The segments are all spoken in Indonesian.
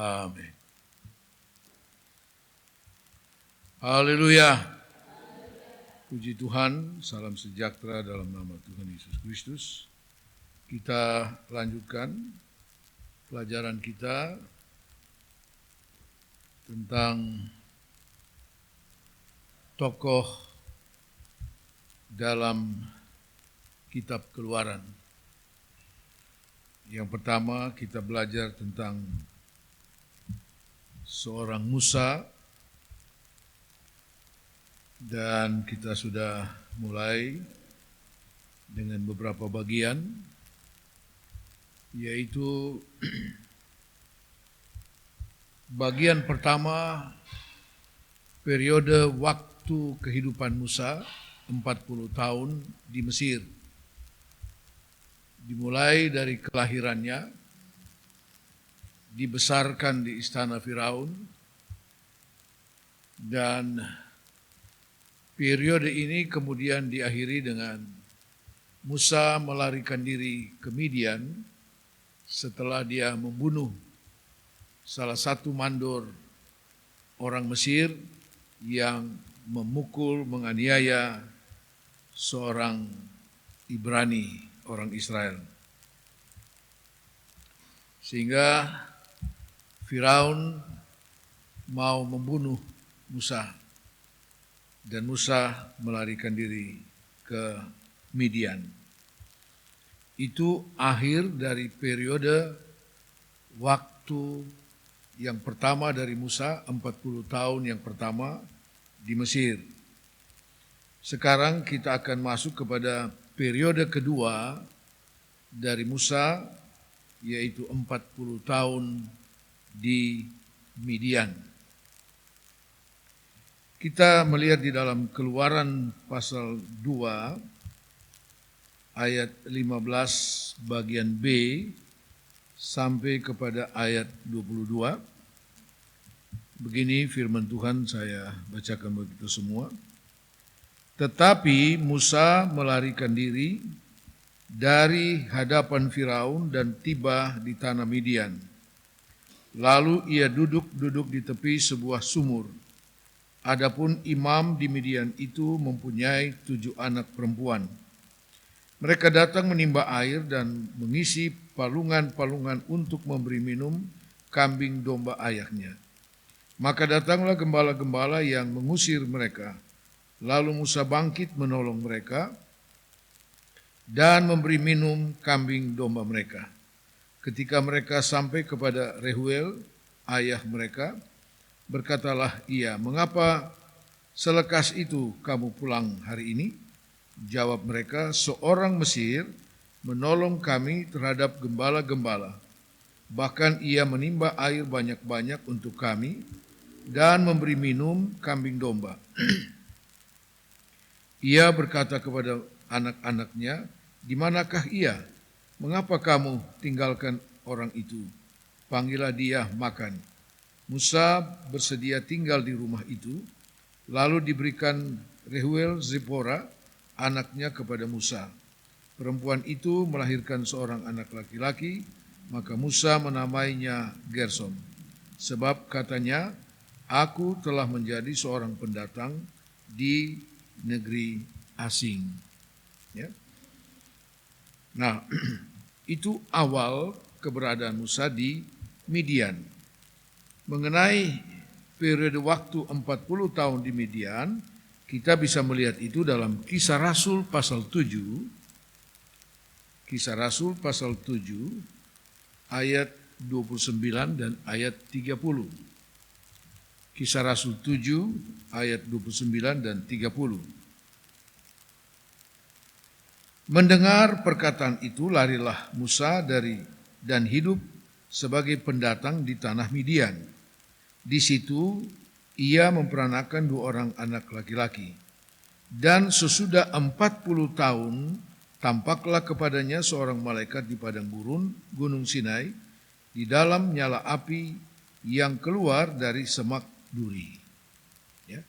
Amin. Haleluya. Puji Tuhan, salam sejahtera dalam nama Tuhan Yesus Kristus. Kita lanjutkan pelajaran kita tentang tokoh dalam kitab Keluaran. Yang pertama kita belajar tentang seorang Musa, dan kita sudah mulai dengan beberapa bagian, yaitu bagian pertama periode waktu kehidupan Musa 40 tahun di Mesir. Dimulai dari kelahirannya, dibesarkan di istana Firaun, dan periode ini kemudian diakhiri dengan Musa melarikan diri ke Midian setelah dia membunuh salah satu mandor orang Mesir yang memukul, menganiaya seorang Ibrani, orang Israel. Sehingga Firaun mau membunuh Musa. Dan Musa melarikan diri ke Midian. Itu akhir dari periode waktu yang pertama dari Musa, 40 tahun yang pertama di Mesir. Sekarang kita akan masuk kepada periode kedua dari Musa, yaitu 40 tahun di Midian. Kita melihat di dalam Keluaran pasal 2 ayat 15 bagian B sampai kepada ayat 22. Begini firman Tuhan, saya bacakan bagi kita semua. Tetapi Musa melarikan diri dari hadapan Firaun dan tiba di tanah Midian. Lalu ia duduk di tepi sebuah sumur. Adapun imam di Midian itu mempunyai 7 anak perempuan. Mereka datang menimba air dan mengisi palungan-palungan untuk memberi minum kambing domba ayahnya. Maka datanglah gembala-gembala yang mengusir mereka. Lalu Musa bangkit menolong mereka dan memberi minum kambing domba mereka. Ketika mereka sampai kepada Reuel, ayah mereka, berkatalah ia, "Mengapa selekas itu kamu pulang hari ini?" Jawab mereka, "Seorang Mesir menolong kami terhadap gembala-gembala. Bahkan ia menimba air banyak-banyak untuk kami dan memberi minum kambing domba." Ia berkata kepada anak-anaknya, "Di manakah ia? Mengapa kamu tinggalkan orang itu? Panggillah dia makan." Musa bersedia tinggal di rumah itu, lalu diberikan Reuel Zipora, anaknya kepada Musa. Perempuan itu melahirkan seorang anak laki-laki, maka Musa menamainya Gersom. Sebab katanya, "Aku telah menjadi seorang pendatang di negeri asing." Ya. Nah, itu awal keberadaan Musa di Midian. Mengenai periode waktu 40 tahun di Midian, kita bisa melihat itu dalam Kisah Rasul pasal 7. Kisah Rasul pasal 7 ayat 29 dan ayat 30. Kisah Rasul 7 ayat 29 dan 30. Mendengar perkataan itu, larilah Musa dan hidup sebagai pendatang di tanah Midian. Di situ ia memperanakan 2 orang anak laki-laki. Dan sesudah 40 tahun tampaklah kepadanya seorang malaikat di padang gurun Gunung Sinai, di dalam nyala api yang keluar dari semak duri. Ya.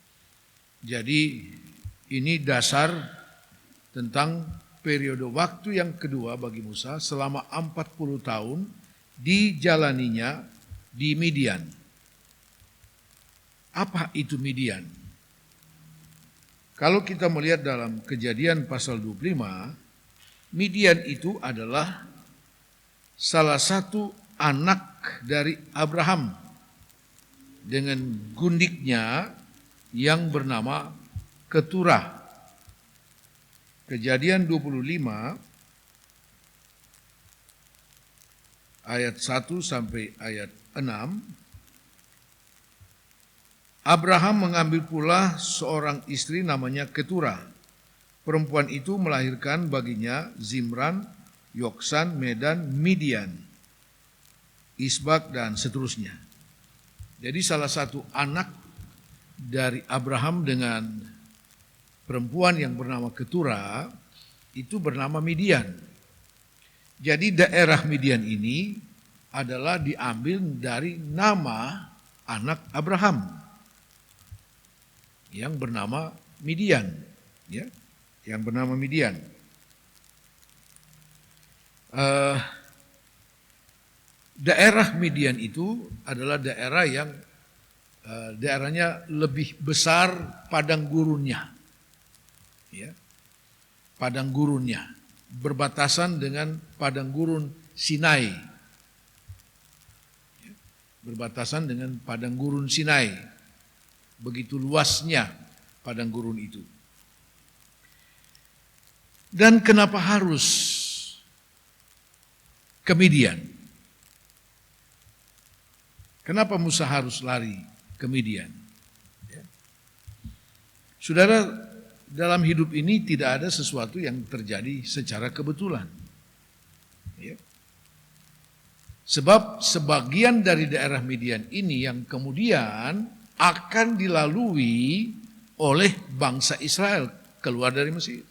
Jadi ini dasar tentang periode waktu yang kedua bagi Musa selama 40 tahun dijalaninya di Midian. Apa itu Midian? Kalau kita melihat dalam Kejadian pasal 25, Midian itu adalah salah satu anak dari Abraham dengan gundiknya yang bernama Keturah. Kejadian 25 ayat 1 sampai ayat 6. Abraham mengambil pula seorang istri namanya Keturah. Perempuan itu melahirkan baginya Zimran, Yoksan, Medan, Midian, Isbak, dan seterusnya. Jadi salah satu anak dari Abraham dengan perempuan yang bernama Keturah itu bernama Midian. Jadi daerah Midian ini adalah diambil dari nama anak Abraham yang bernama Midian, ya, yang bernama Midian. Daerah Midian itu adalah daerah yang daerahnya lebih besar padang gurunnya, ya, padang gurunnya berbatasan dengan padang gurun Sinai, ya, berbatasan dengan padang gurun Sinai. Begitu luasnya padang gurun itu. Dan kenapa harus ke Midian? Kenapa Musa harus lari ke Midian? Ya. Saudara, dalam hidup ini tidak ada sesuatu yang terjadi secara kebetulan. Ya. Sebab sebagian dari daerah Midian ini yang kemudian akan dilalui oleh bangsa Israel keluar dari Mesir.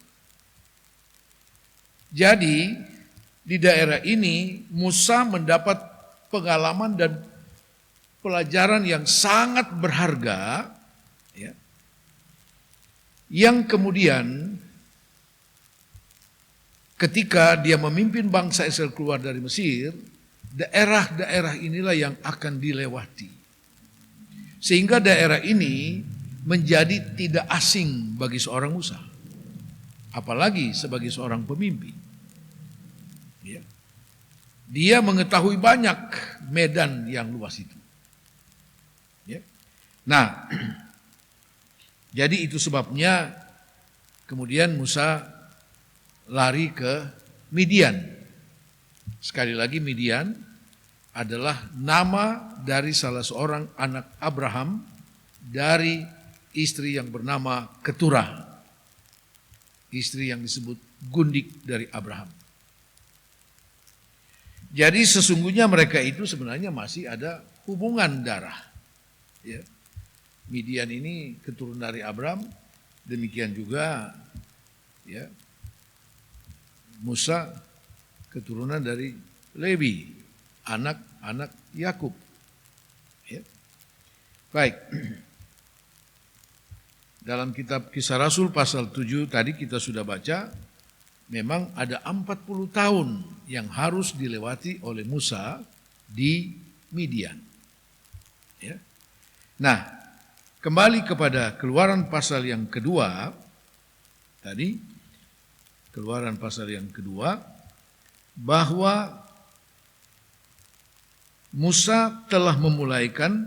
Jadi di daerah ini Musa mendapat pengalaman dan pelajaran yang sangat berharga, ya, yang kemudian ketika dia memimpin bangsa Israel keluar dari Mesir, daerah-daerah inilah yang akan dilewati. Sehingga daerah ini menjadi tidak asing bagi seorang Musa, apalagi sebagai seorang pemimpin. Ya. Dia mengetahui banyak medan yang luas itu. Ya. Nah, jadi itu sebabnya kemudian Musa lari ke Midian. Sekali lagi, Midian adalah nama dari salah seorang anak Abraham dari istri yang bernama Keturah, istri yang disebut gundik dari Abraham. Jadi sesungguhnya mereka itu sebenarnya masih ada hubungan darah. Ya. Midian ini keturunan dari Abraham, demikian juga ya, Musa keturunan dari Lewi, anak-anak Yakub. Ya. Baik. Dalam kitab Kisah Rasul pasal 7 tadi kita sudah baca, memang ada 40 tahun yang harus dilewati oleh Musa di Midian. Ya. Nah, kembali kepada Keluaran pasal yang kedua, tadi Keluaran pasal yang kedua, bahwa Musa telah memulaikan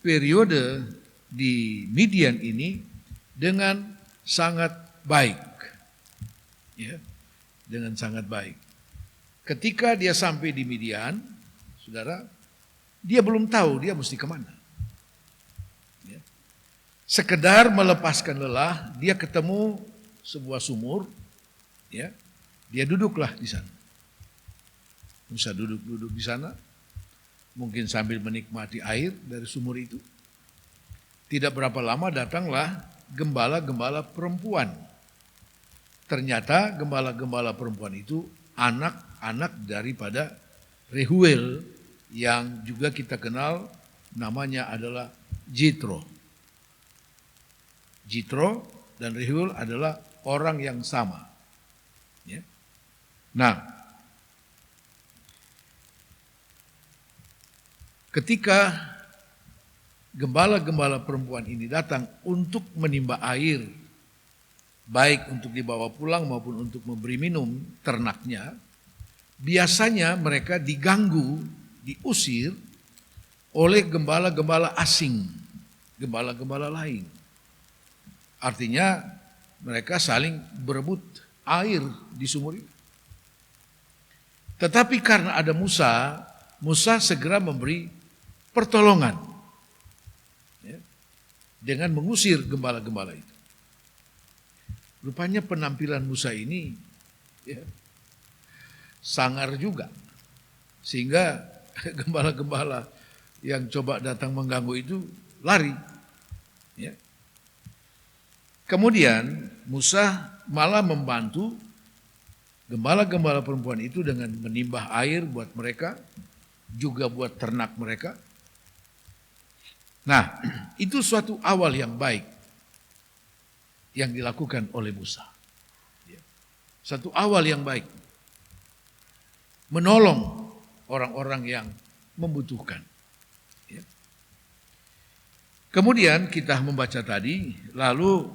periode di Midian ini dengan sangat baik. Ya, dengan sangat baik. Ketika dia sampai di Midian, saudara, dia belum tahu dia mesti kemana. Ya. Sekedar melepaskan lelah, dia ketemu sebuah sumur, ya, dia duduklah di sana. Musa duduk di sana, mungkin sambil menikmati air dari sumur itu. Tidak berapa lama datanglah gembala-gembala perempuan. Ternyata gembala-gembala perempuan itu anak-anak daripada Rehuel yang juga kita kenal namanya adalah Jitro. Jitro dan Rehuel adalah orang yang sama. Ya. Nah, ketika gembala-gembala perempuan ini datang untuk menimba air, baik untuk dibawa pulang maupun untuk memberi minum ternaknya, biasanya mereka diganggu, diusir oleh gembala-gembala asing, gembala-gembala lain. Artinya mereka saling berebut air di sumur itu. Tetapi karena ada Musa, Musa segera memberi pertolongan ya, dengan mengusir gembala-gembala itu. Rupanya penampilan Musa ini ya, sangar juga, sehingga gembala-gembala yang coba datang mengganggu itu lari. Ya. Kemudian Musa malah membantu gembala-gembala perempuan itu dengan menimbah air buat mereka, juga buat ternak mereka. Nah, itu suatu awal yang baik yang dilakukan oleh Musa. Satu awal yang baik. Menolong orang-orang yang membutuhkan. Kemudian kita membaca tadi, lalu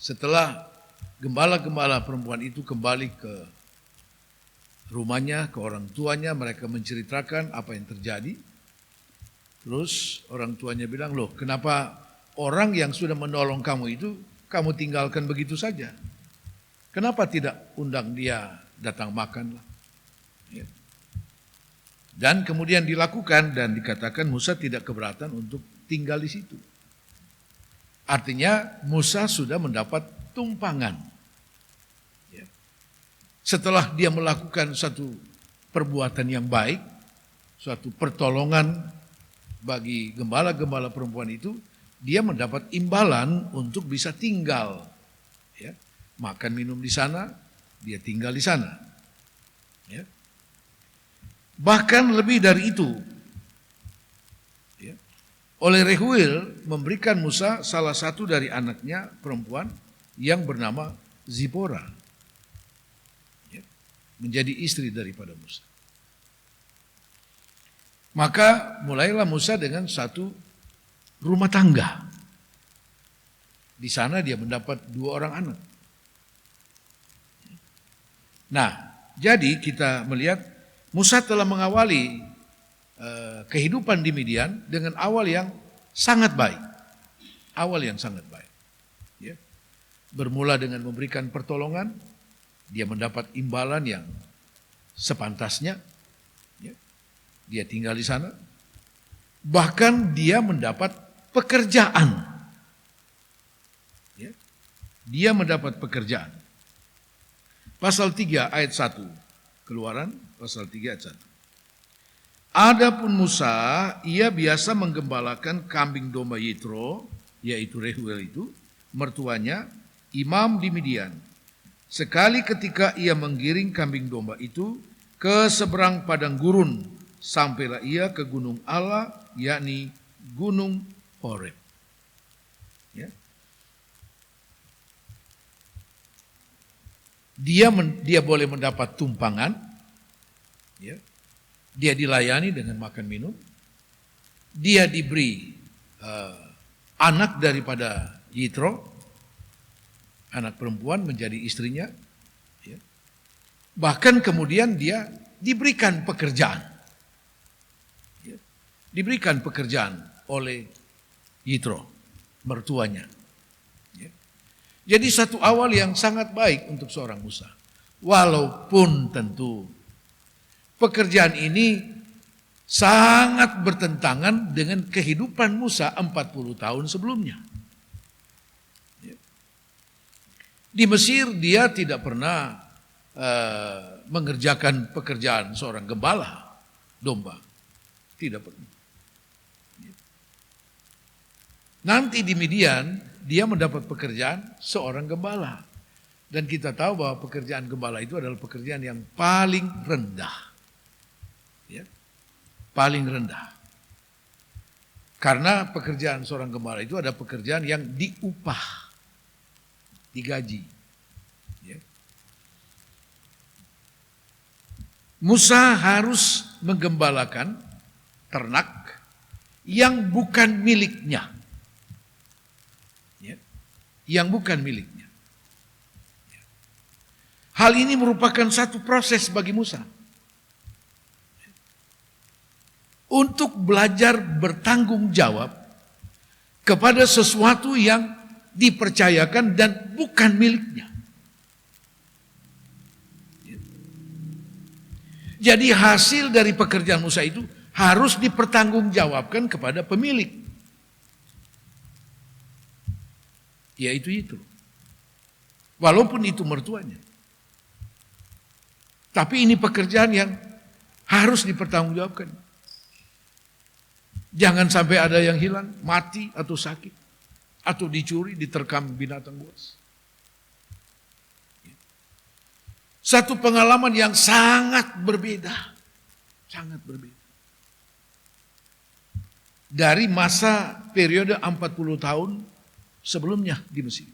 setelah gembala-gembala perempuan itu kembali ke rumahnya, ke orang tuanya, mereka menceritakan apa yang terjadi. Terus orang tuanya bilang, loh kenapa orang yang sudah menolong kamu itu kamu tinggalkan begitu saja? Kenapa tidak undang dia datang makan? Ya. Dan kemudian dilakukan dan dikatakan Musa tidak keberatan untuk tinggal di situ. Artinya Musa sudah mendapat tumpangan. Ya. Setelah dia melakukan satu perbuatan yang baik, suatu pertolongan bagi gembala-gembala perempuan itu, dia mendapat imbalan untuk bisa tinggal. Ya. Makan minum di sana, dia tinggal di sana. Ya. Bahkan lebih dari itu, ya, oleh Reuel memberikan Musa salah satu dari anaknya perempuan yang bernama Zipora, ya, menjadi istri daripada Musa. Maka mulailah Musa dengan satu rumah tangga. Di sana dia mendapat 2 orang anak. Nah, jadi kita melihat Musa telah mengawali kehidupan di Midian dengan awal yang sangat baik. Awal yang sangat baik. Ya. Bermula dengan memberikan pertolongan, dia mendapat imbalan yang sepantasnya. Ya. Dia tinggal di sana. Bahkan dia mendapat pekerjaan. Ya. Dia mendapat pekerjaan. Pasal 3 ayat 1. Keluaran pasal 3 ayat 1. Adapun Musa, ia biasa menggembalakan kambing domba Yitro, yaitu Reuel itu, mertuanya, imam di Midian. Sekali ketika ia menggiring kambing domba itu ke seberang padang gurun, sampailah ia ke gunung Allah, yakni gunung Horeb. Ya. Dia boleh mendapat tumpangan, ya. Dia dilayani dengan makan minum, dia diberi anak daripada Yitro, anak perempuan menjadi istrinya, ya. Bahkan kemudian dia diberikan pekerjaan, ya. Diberikan pekerjaan oleh Yitro, mertuanya. Jadi satu awal yang sangat baik untuk seorang Musa. Walaupun tentu pekerjaan ini sangat bertentangan dengan kehidupan Musa 40 tahun sebelumnya. Di Mesir dia tidak pernah mengerjakan pekerjaan seorang gembala domba. Tidak pernah. Nanti di Midian dia mendapat pekerjaan seorang gembala. Dan kita tahu bahwa pekerjaan gembala itu adalah pekerjaan yang paling rendah. Ya, paling rendah. Karena pekerjaan seorang gembala itu ada pekerjaan yang diupah, digaji. Ya. Musa harus menggembalakan ternak yang bukan miliknya. Ya, yang bukan miliknya. Hal ini merupakan satu proses bagi Musa untuk belajar bertanggung jawab kepada sesuatu yang dipercayakan dan bukan miliknya. Jadi hasil dari pekerjaan Musa itu harus dipertanggungjawabkan kepada pemilik. Yaitu itu. Walaupun itu mertuanya. Tapi ini pekerjaan yang harus dipertanggungjawabkan. Jangan sampai ada yang hilang, mati atau sakit. Atau dicuri, diterkam binatang buas. Satu pengalaman yang sangat berbeda. Sangat berbeda. Dari masa periode 40 tahun sebelumnya di Mesir.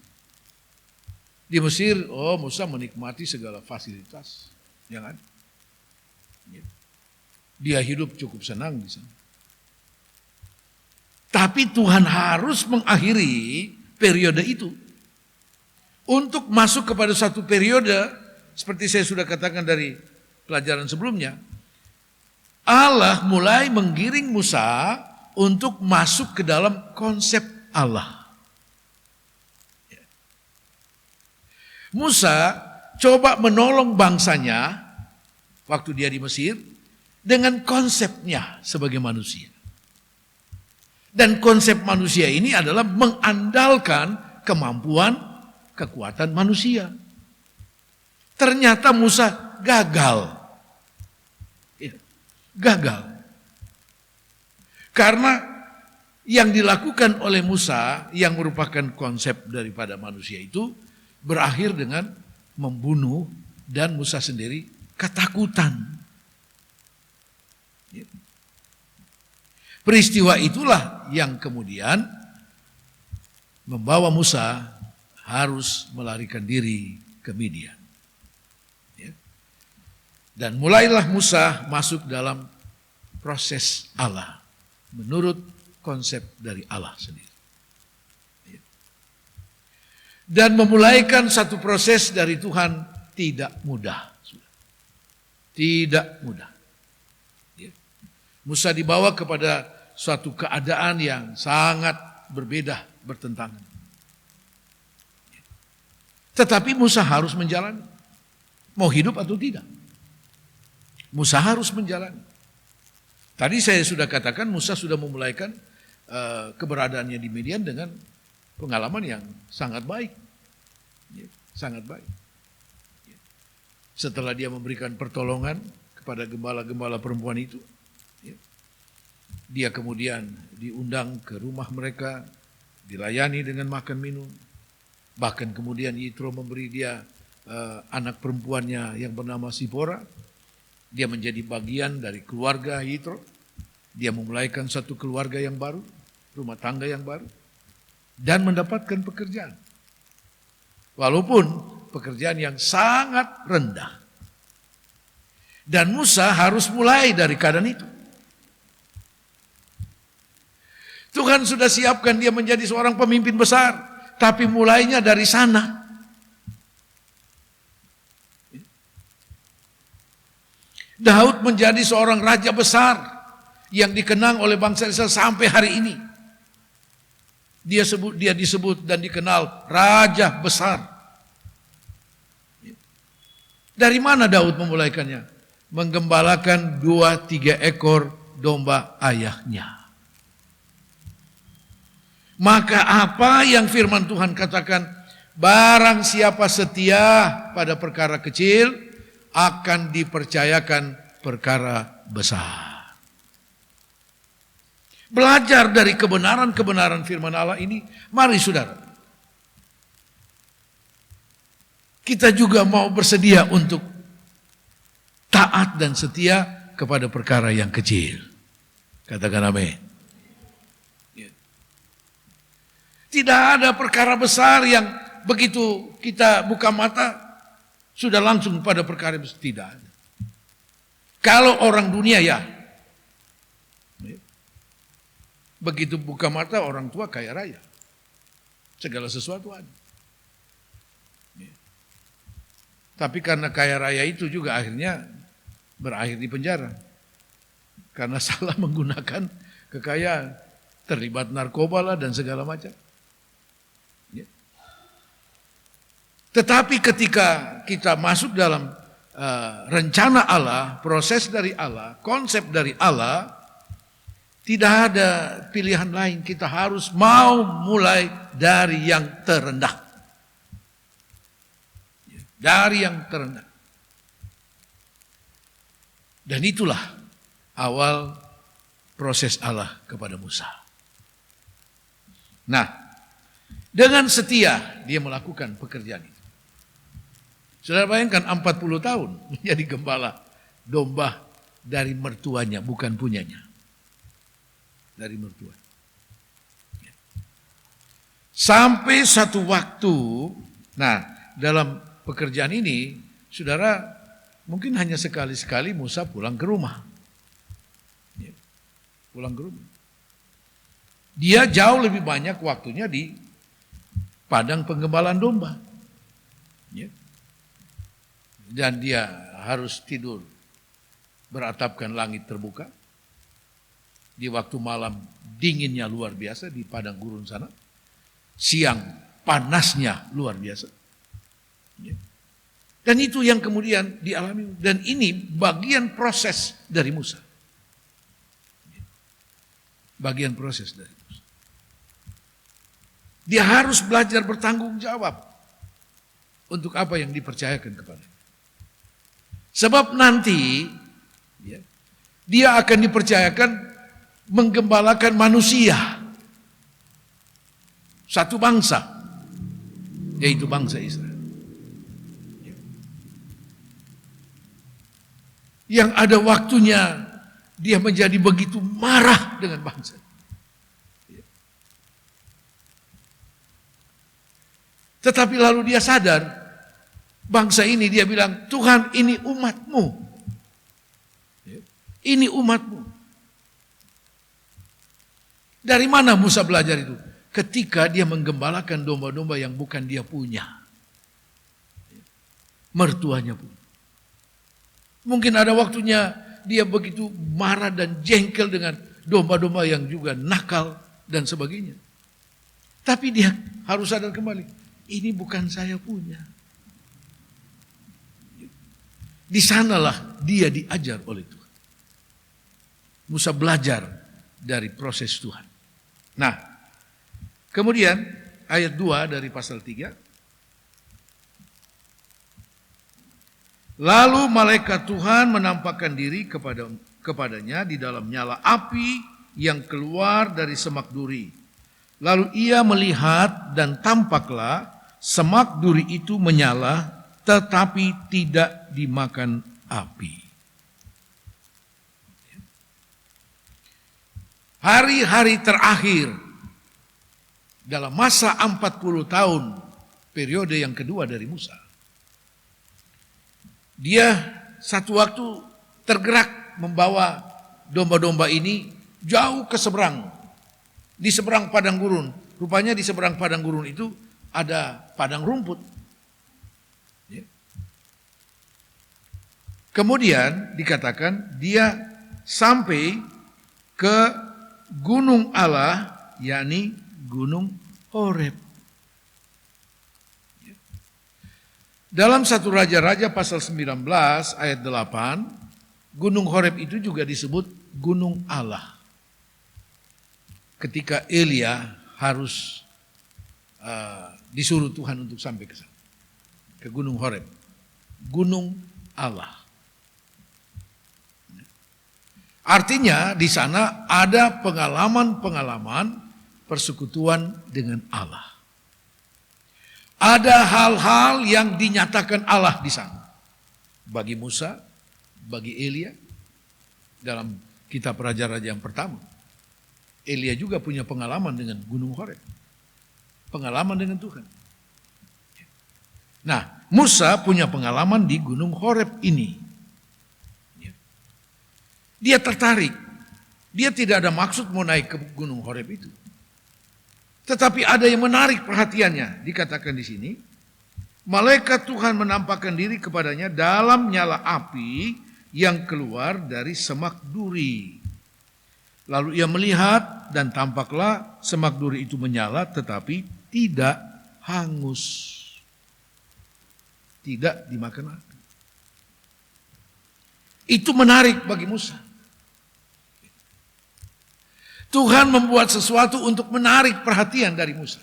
Di Mesir, Musa menikmati segala fasilitas yang ada. Dia hidup cukup senang di sana. Tapi Tuhan harus mengakhiri periode itu untuk masuk kepada satu periode seperti saya sudah katakan dari pelajaran sebelumnya. Allah mulai menggiring Musa untuk masuk ke dalam konsep Allah. Musa coba menolong bangsanya waktu dia di Mesir dengan konsepnya sebagai manusia. Dan konsep manusia ini adalah mengandalkan kemampuan, kekuatan manusia. Ternyata Musa gagal. Gagal. Karena yang dilakukan oleh Musa yang merupakan konsep daripada manusia itu berakhir dengan membunuh dan Musa sendiri ketakutan. Peristiwa itulah yang kemudian membawa Musa harus melarikan diri ke Midian. Dan mulailah Musa masuk dalam proses Allah menurut konsep dari Allah sendiri. Dan memulaikan satu proses dari Tuhan tidak mudah. Tidak mudah. Musa dibawa kepada suatu keadaan yang sangat berbeda, bertentangan. Tetapi Musa harus menjalani. Mau hidup atau tidak. Musa harus menjalani. Tadi saya sudah katakan Musa sudah memulaikan keberadaannya di Midian dengan pengalaman yang sangat baik. Sangat baik. Setelah dia memberikan pertolongan kepada gembala-gembala perempuan itu, dia kemudian diundang ke rumah mereka, dilayani dengan makan minum. Bahkan kemudian Yitro memberi dia anak perempuannya yang bernama Sipora. Dia menjadi bagian dari keluarga Yitro. Dia memulaikan satu keluarga yang baru, rumah tangga yang baru. Dan mendapatkan pekerjaan. Walaupun pekerjaan yang sangat rendah. Dan Musa harus mulai dari keadaan itu. Tuhan sudah siapkan dia menjadi seorang pemimpin besar. Tapi mulainya dari sana. Daud menjadi seorang raja besar. Yang dikenang oleh bangsa Israel sampai hari ini. Dia disebut dan dikenal raja besar. Dari mana Daud memulaikannya? Menggembalakan 2-3 ekor domba ayahnya. Maka apa yang firman Tuhan katakan, barang siapa setia pada perkara kecil, akan dipercayakan perkara besar. Belajar dari kebenaran-kebenaran firman Allah ini, mari saudara. Kita juga mau bersedia untuk taat dan setia kepada perkara yang kecil. Katakan amin. Tidak ada perkara besar yang begitu kita buka mata, sudah langsung pada perkara besar. Tidak ada. Kalau orang dunia ya. Begitu buka mata orang tua kaya raya. Segala sesuatu ada. Tapi karena kaya raya itu juga akhirnya berakhir di penjara. Karena salah menggunakan kekayaan. Terlibat narkoba lah dan segala macam. Tetapi ketika kita masuk dalam rencana Allah, proses dari Allah, konsep dari Allah, tidak ada pilihan lain. Kita harus mau mulai dari yang terendah. Dari yang terendah. Dan itulah awal proses Allah kepada Musa. Nah, dengan setia dia melakukan pekerjaan itu. Saudara bayangkan 40 tahun menjadi gembala domba dari mertuanya, bukan punyanya. Dari mertua. Sampai satu waktu, nah dalam pekerjaan ini, saudara mungkin hanya sekali-sekali Musa pulang ke rumah. Pulang ke rumah. Dia jauh lebih banyak waktunya di padang penggembalaan domba. Dan dia harus tidur beratapkan langit terbuka. Di waktu malam dinginnya luar biasa di padang gurun sana. Siang panasnya luar biasa. Dan itu yang kemudian dialami. Dan ini bagian proses dari Musa. Bagian proses dari Musa. Dia harus belajar bertanggung jawab untuk apa yang dipercayakan kepadanya. Sebab nanti dia akan dipercayakan menggembalakan manusia. Satu bangsa, yaitu bangsa Israel. Yang ada waktunya dia menjadi begitu marah dengan bangsa. Tetapi lalu dia sadar, bangsa ini dia bilang, Tuhan ini umatmu. Ini umatmu. Dari mana Musa belajar itu? Ketika dia menggembalakan domba-domba yang bukan dia punya. Mertuanya pun. Mungkin ada waktunya dia begitu marah dan jengkel dengan domba-domba yang juga nakal dan sebagainya. Tapi dia harus sadar kembali. Ini bukan saya punya. Di sanalah dia diajar oleh Tuhan. Musa belajar dari proses Tuhan. Nah, kemudian ayat 2 dari pasal 3. Lalu malaikat Tuhan menampakkan diri kepadanya di dalam nyala api yang keluar dari semak duri. Lalu ia melihat dan tampaklah semak duri itu menyala tetapi tidak dimakan api. Hari-hari terakhir dalam masa 40 tahun periode yang kedua dari Musa. Dia satu waktu tergerak membawa domba-domba ini jauh ke seberang. Di seberang padang gurun. Rupanya di seberang padang gurun itu ada padang rumput. Kemudian dikatakan dia sampai ke gunung Allah, yakni gunung Horeb. Dalam satu Raja-Raja pasal 19 ayat 8, gunung Horeb itu juga disebut gunung Allah. Ketika Elia harus disuruh Tuhan untuk sampai ke sana, ke gunung Horeb, gunung Allah. Artinya di sana ada pengalaman-pengalaman persekutuan dengan Allah. Ada hal-hal yang dinyatakan Allah di sana. Bagi Musa, bagi Elia, dalam kitab Raja-Raja yang pertama. Elia juga punya pengalaman dengan gunung Horeb. Pengalaman dengan Tuhan. Nah, Musa punya pengalaman di gunung Horeb ini. Dia tertarik Dia tidak ada maksud mau naik ke Gunung Horeb itu. Tetapi ada yang menarik perhatiannya. Dikatakan di sini, malaikat Tuhan menampakkan diri kepadanya dalam nyala api yang keluar dari semak duri. Lalu ia melihat dan tampaklah semak duri itu menyala tetapi tidak hangus. Tidak dimakan api. Itu menarik bagi Musa. Tuhan membuat sesuatu untuk menarik perhatian dari Musa.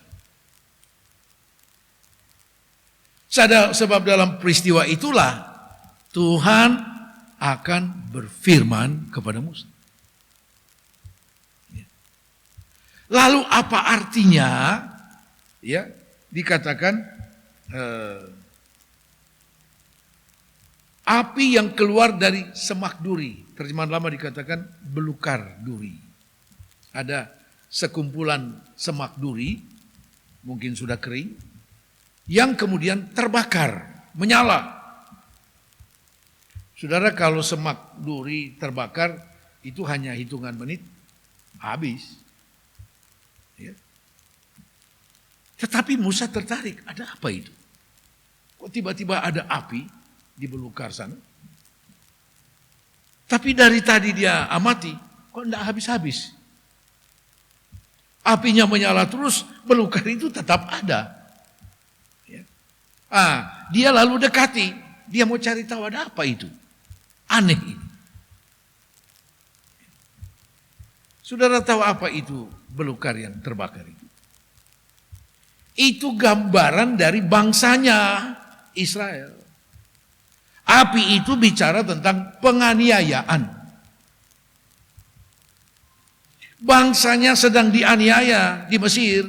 Sebab dalam peristiwa itulah Tuhan akan berfirman kepada Musa. Lalu apa artinya? Ya, dikatakan api yang keluar dari semak duri. Terjemahan lama dikatakan belukar duri. Ada sekumpulan semak duri, mungkin sudah kering, yang kemudian terbakar, menyala. Saudara, kalau semak duri terbakar, itu hanya hitungan menit, habis. Ya. Tetapi Musa tertarik, ada apa itu? Kok tiba-tiba ada api di belukar sana? Tapi dari tadi dia amati, kok tidak habis-habis? Apinya menyala terus, belukar itu tetap ada. Ya. Dia lalu dekati, dia mau cari tahu ada apa itu. Aneh ini. Saudara tahu apa itu belukar yang terbakar itu? Itu gambaran dari bangsanya Israel. Api itu bicara tentang penganiayaan. Bangsanya sedang dianiaya di Mesir,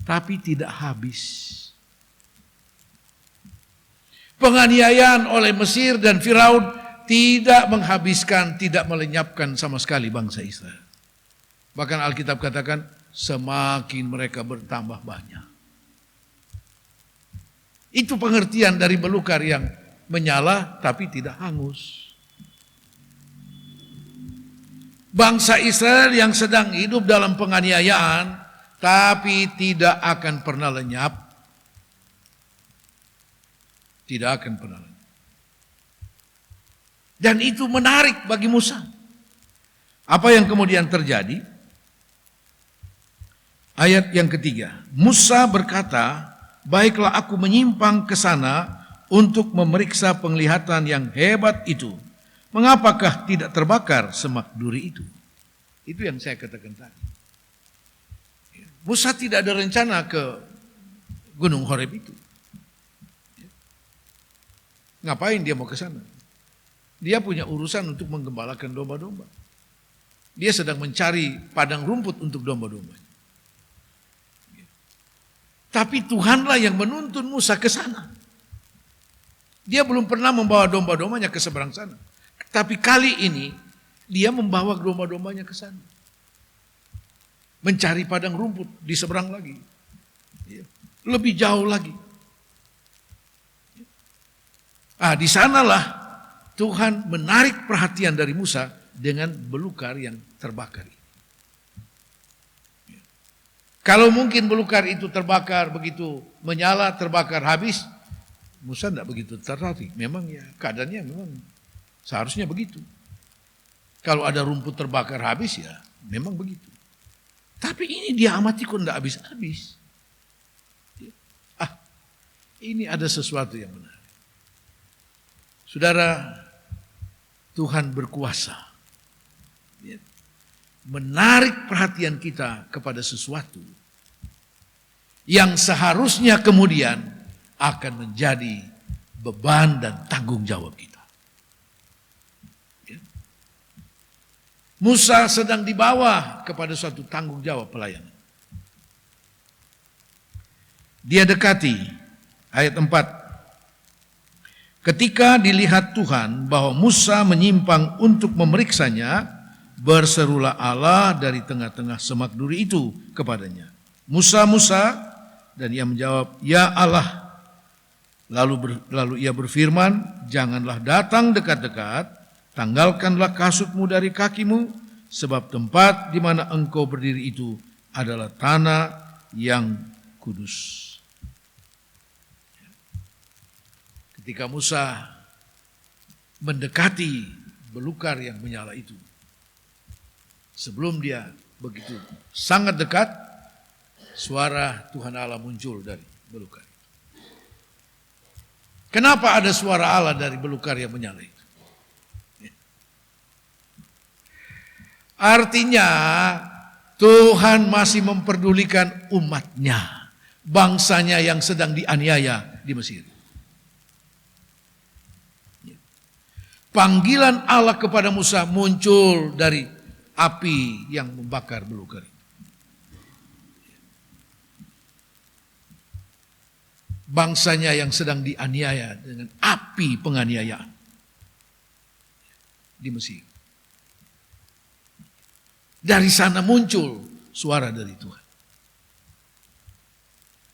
tapi tidak habis. Penganiayaan oleh Mesir dan Firaun tidak menghabiskan, tidak melenyapkan sama sekali bangsa Israel. Bahkan Alkitab katakan semakin mereka bertambah banyak. Itu pengertian dari belukar yang menyala tapi tidak hangus. Bangsa Israel yang sedang hidup dalam penganiayaan tapi tidak akan pernah lenyap. Tidak akan pernah lenyap. Dan itu menarik bagi Musa. Apa yang kemudian terjadi? Ayat yang ketiga. Musa berkata, baiklah aku menyimpang ke sana untuk memeriksa penglihatan yang hebat itu. Mengapakah tidak terbakar semak duri itu? Itu yang saya katakan tadi. Musa tidak ada rencana ke Gunung Horeb itu. Ngapain dia mau ke sana? Dia punya urusan untuk menggembalakan domba-domba. Dia sedang mencari padang rumput untuk domba-domba. Tapi Tuhanlah yang menuntun Musa ke sana. Dia belum pernah membawa domba-dombanya ke seberang sana. Tapi kali ini dia membawa domba-dombanya ke sana. Mencari padang rumput di seberang lagi. Lebih jauh lagi. Di sanalah Tuhan menarik perhatian dari Musa dengan belukar yang terbakar. Kalau mungkin belukar itu terbakar begitu menyala, terbakar habis, Musa tidak begitu tertarik. Memang ya keadaannya memang seharusnya begitu. Kalau ada rumput terbakar habis ya memang begitu. Tapi ini dia amati kok tidak habis-habis. Ini ada sesuatu yang benar. Saudara, Tuhan berkuasa. Menarik perhatian kita kepada sesuatu yang seharusnya kemudian akan menjadi beban dan tanggung jawab kita. Musa sedang dibawa kepada suatu tanggung jawab pelayanan. Dia dekati, ayat 4. Ketika dilihat Tuhan bahwa Musa menyimpang untuk memeriksanya, berserulah Allah dari tengah-tengah semak duri itu kepadanya. Musa, Musa, dan ia menjawab, ya Allah. Lalu ia berfirman, janganlah datang dekat-dekat, tanggalkanlah kasutmu dari kakimu, sebab tempat di mana engkau berdiri itu adalah tanah yang kudus. Ketika Musa mendekati belukar yang menyala itu, sebelum dia begitu sangat dekat, suara Tuhan Allah muncul dari belukar. Kenapa ada suara Allah dari belukar yang menyala itu? Artinya Tuhan masih memperdulikan umatnya, bangsanya yang sedang dianiaya di Mesir. Panggilan Allah kepada Musa muncul dari api yang membakar belukar. Bangsanya yang sedang dianiaya dengan api penganiayaan di Mesir. Dari sana muncul suara dari Tuhan.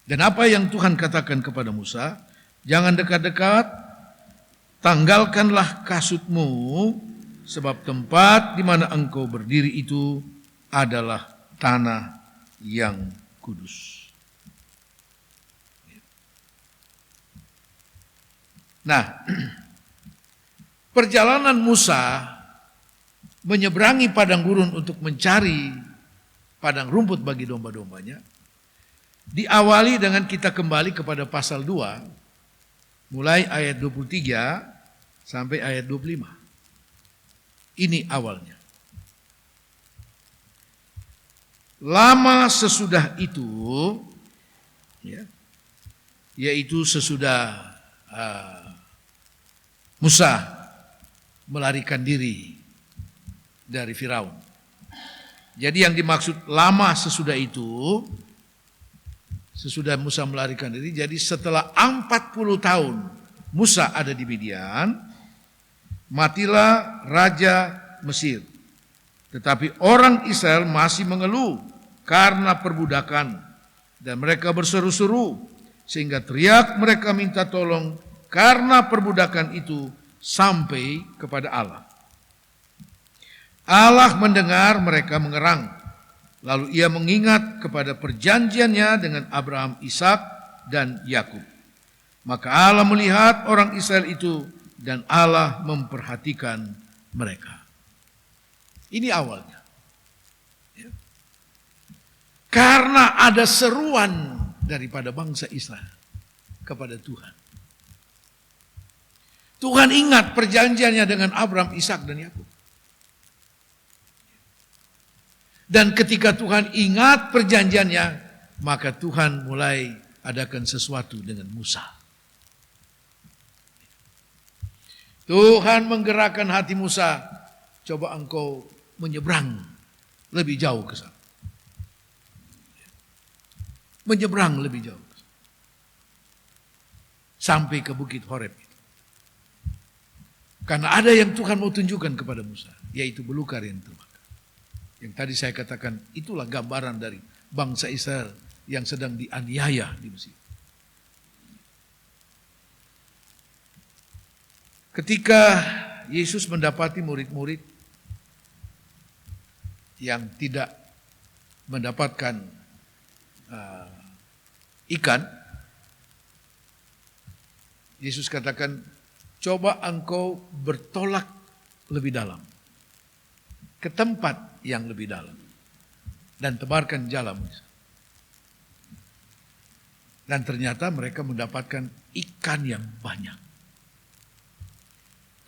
Dan apa yang Tuhan katakan kepada Musa, jangan dekat-dekat, tanggalkanlah kasutmu, sebab tempat di mana engkau berdiri itu adalah tanah yang kudus. Nah, perjalanan Musa menyeberangi padang gurun untuk mencari padang rumput bagi domba-dombanya diawali dengan kita kembali kepada pasal 2, mulai ayat 23 sampai ayat 25. Ini awalnya. Lama sesudah itu, ya, yaitu sesudah Musa melarikan diri dari Firaun. Jadi yang dimaksud lama sesudah itu, sesudah Musa melarikan diri, jadi setelah 40 tahun Musa ada di Midian, matilah Raja Mesir. Tetapi orang Israel masih mengeluh karena perbudakan, dan mereka berseru-seru, sehingga teriak mereka minta tolong karena perbudakan itu sampai kepada Allah. Allah mendengar mereka mengerang. Lalu ia mengingat kepada perjanjiannya dengan Abraham, Ishak, dan Yakub. Maka Allah melihat orang Israel itu dan Allah memperhatikan mereka. Ini awalnya. Ya. Karena ada seruan daripada bangsa Israel kepada Tuhan. Tuhan ingat perjanjiannya dengan Abraham, Ishak, dan Yakub. Dan ketika Tuhan ingat perjanjiannya, maka Tuhan mulai adakan sesuatu dengan Musa. Tuhan menggerakkan hati Musa, coba engkau menyeberang lebih jauh ke sana. Menyeberang lebih jauh. Sampai ke Bukit Horeb. Karena ada yang Tuhan mau tunjukkan kepada Musa, yaitu belukar yang terbakar. Yang tadi saya katakan, itulah gambaran dari bangsa Israel yang sedang dianiaya di Mesir. Ketika Yesus mendapati murid-murid yang tidak mendapatkan ikan, Yesus katakan, coba engkau bertolak lebih dalam, ke tempat yang lebih dalam, dan tebarkan jalam. Dan ternyata mereka mendapatkan ikan yang banyak.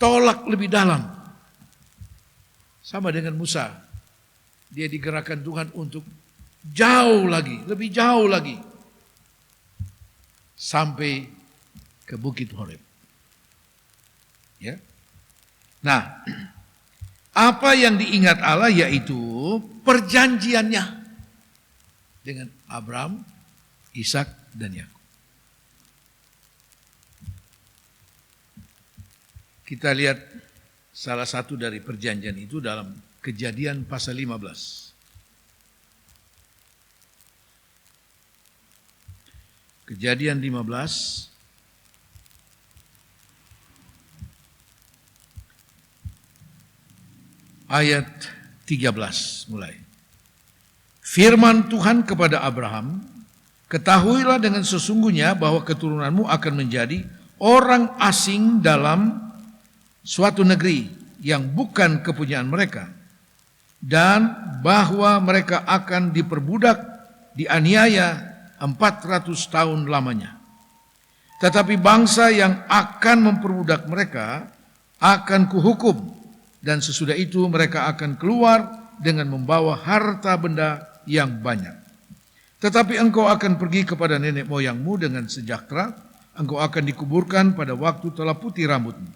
Tolak lebih dalam. Sama dengan Musa. Dia digerakkan Tuhan untuk jauh lagi, lebih jauh lagi. Sampai ke Bukit Horeb. Ya. Nah, apa yang diingat Allah yaitu perjanjiannya dengan Abraham, Ishak, dan Yakub. Kita lihat salah satu dari perjanjian itu dalam Kejadian pasal 15. Kejadian 15 ayat 13 mulai. Firman Tuhan kepada Abraham, ketahuilah dengan sesungguhnya bahwa keturunanmu akan menjadi orang asing dalam suatu negeri yang bukan kepunyaan mereka, dan bahwa mereka akan diperbudak, dianiaya 400 tahun lamanya. Tetapi bangsa yang akan memperbudak mereka akan kuhukum, dan sesudah itu mereka akan keluar dengan membawa harta benda yang banyak. Tetapi engkau akan pergi kepada nenek moyangmu dengan sejahtera, engkau akan dikuburkan pada waktu telah putih rambutmu.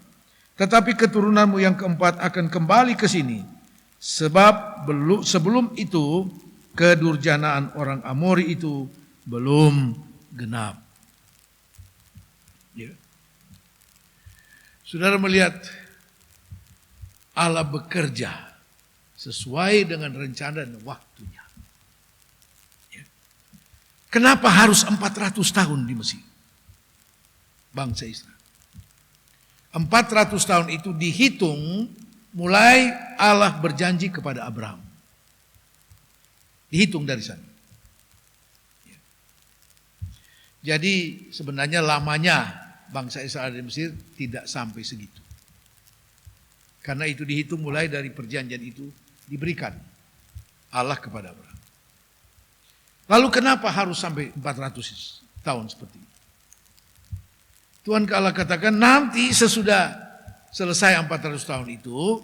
Tetapi keturunanmu yang keempat akan kembali ke sini, sebab sebelum itu kedurjanaan orang Amori itu belum genap. Ya. Saudara melihat Allah bekerja sesuai dengan rencana dan waktunya. Ya. Kenapa harus 400 tahun di Mesir? Bangsa Israel. 400 tahun itu dihitung mulai Allah berjanji kepada Abraham. Dihitung dari sana. Ya. Jadi sebenarnya lamanya bangsa Israel di Mesir tidak sampai segitu. Karena itu dihitung mulai dari perjanjian itu diberikan Allah kepada Abraham. Lalu kenapa harus sampai 400 tahun seperti itu? Tuhan Allah katakan nanti sesudah selesai 400 tahun itu,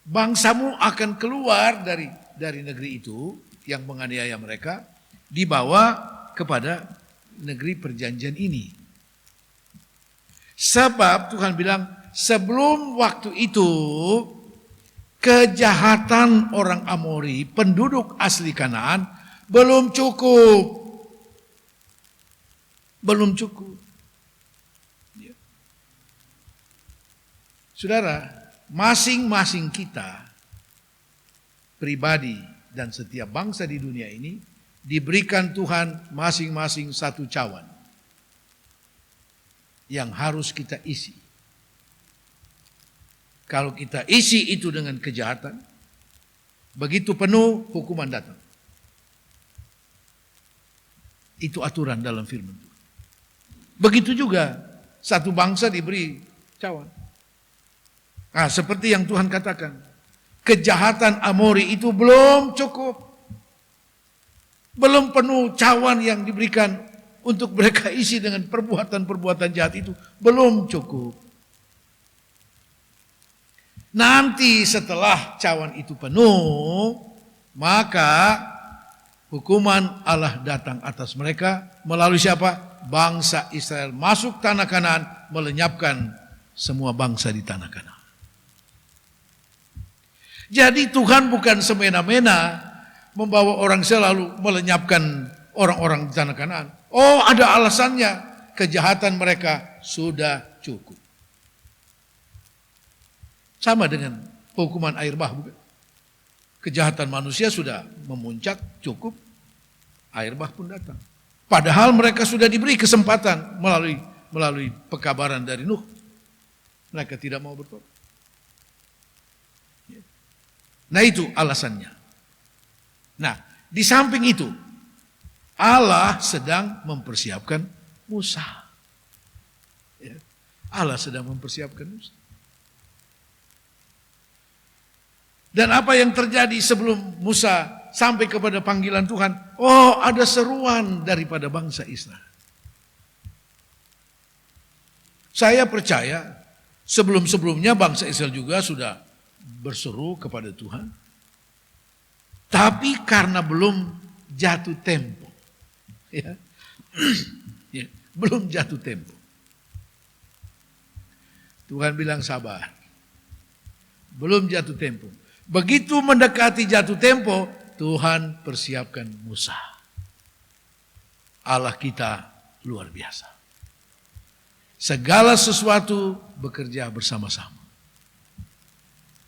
bangsamu akan keluar dari negeri itu yang menganiaya mereka, dibawa kepada negeri perjanjian ini. Sebab Tuhan bilang, sebelum waktu itu, kejahatan orang Amori, penduduk asli Kanaan, belum cukup. Belum cukup. Ya. Saudara, masing-masing kita, pribadi dan setiap bangsa di dunia ini, diberikan Tuhan masing-masing satu cawan yang harus kita isi. Kalau kita isi itu dengan kejahatan, begitu penuh hukuman datang. Itu aturan dalam firman Tuhan. Begitu juga satu bangsa diberi cawan. Nah, seperti yang Tuhan katakan, kejahatan Amori itu belum cukup. Belum penuh cawan yang diberikan untuk mereka isi dengan perbuatan-perbuatan jahat itu. Belum cukup. Nanti setelah cawan itu penuh, maka hukuman Allah datang atas mereka melalui siapa? Bangsa Israel masuk tanah Kanaan, melenyapkan semua bangsa di tanah Kanaan. Jadi Tuhan bukan semena-mena membawa orang selalu melenyapkan orang-orang di tanah Kanaan. Oh, ada alasannya, kejahatan mereka sudah cukup. Sama dengan hukuman air bah, bukan? Kejahatan manusia sudah memuncak, cukup, air bah pun datang. Padahal mereka sudah diberi kesempatan melalui pekabaran dari Nuh. Mereka tidak mau bertobat. Nah, itu alasannya. Nah, di samping itu, Allah sedang mempersiapkan Musa. Ya. Allah sedang mempersiapkan Musa. Dan apa yang terjadi sebelum Musa sampai kepada panggilan Tuhan? Oh, ada seruan daripada bangsa Israel. Saya percaya sebelum-sebelumnya bangsa Israel juga sudah berseru kepada Tuhan. Tapi karena belum jatuh tempo. Ya. Ya, belum jatuh tempo. Tuhan bilang sabar. Belum jatuh tempo. Begitu mendekati jatuh tempo, Tuhan persiapkan Musa. Allah kita luar biasa. Segala sesuatu bekerja bersama-sama.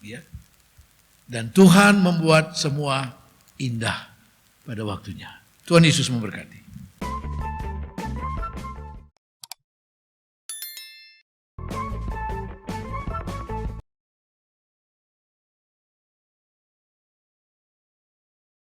Ya. Dan Tuhan membuat semua indah pada waktunya. Tuhan Yesus memberkati.